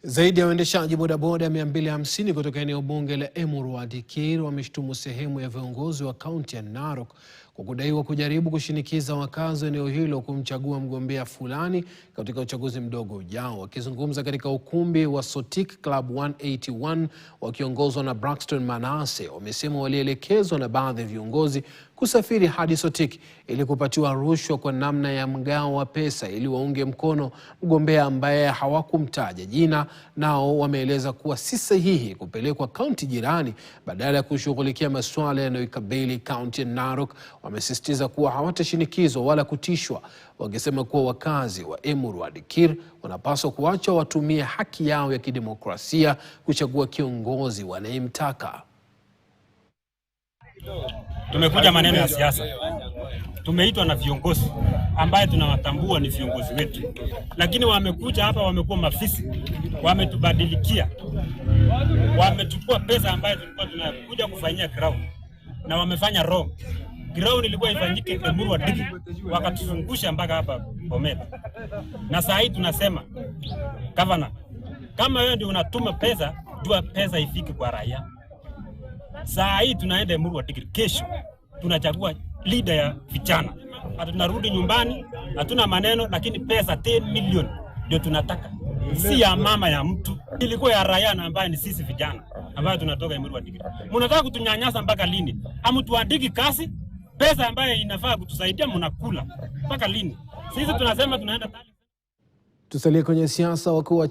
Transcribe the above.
Zaidi ya waendeshaji bodaboda 250 kutoka eneo bunge la Emuru wa Dikir wameshtumu sehemu ya viongozi wa kaunti ya Narok kwa kudaiwa kujaribu kushinikiza wakazi wa eneo hilo kumchagua mgombea fulani katika uchaguzi mdogo ujao. Wakizungumza katika ukumbi wa Sotik Club 181 wakiongozwa na Braxton Manase, wamesema walielekezwa na baadhi ya viongozi kusafiri hadi Sotik ili kupatiwa rushwa kwa namna ya mgao wa pesa ili waunge mkono mgombea ambaye hawakumtaja jina. Nao wameeleza kuwa si sahihi kupelekwa kaunti jirani badala ya kushughulikia masuala yanayoikabili kaunti ya Narok. Wamesisitiza kuwa hawatashinikizwa wala kutishwa, wakisema kuwa wakazi wa Emuru wa Dikir wanapaswa kuacha watumie haki yao ya kidemokrasia kuchagua kiongozi wanayemtaka. Tumekuja maneno ya siasa. Tumeitwa na viongozi ambaye tunawatambua ni viongozi wetu, lakini wamekuja hapa, wamekuwa mafisi, wametubadilikia, wamechukua pesa ambayo tulikuwa tunakuja kufanyia ground na wamefanya wrong. Ground ilikuwa ifanyike Emuru wa Dikir, wakatuzungusha mpaka hapa Bomet. Na saa hii tunasema governor, kama wewe ndio unatuma pesa, jua pesa ifike kwa raia. Saa hii tunaenda Emuru wa Dikir, kesho tunachagua leader ya vijana. Hata tunarudi nyumbani, hatuna maneno, lakini pesa 10 million ndio tunataka. Si ya mama ya mtu, ilikuwa ya raia na ambaye ni sisi vijana ambaye tunatoka Emuru wa Dikir. Mnataka kutunyanyasa mpaka lini? Hamtuandiki kazi, pesa ambaye inafaa kutusaidia mnakula mpaka lini? Sisi tunasema tunaenda. Tusalie kwenye siasa. Wakuu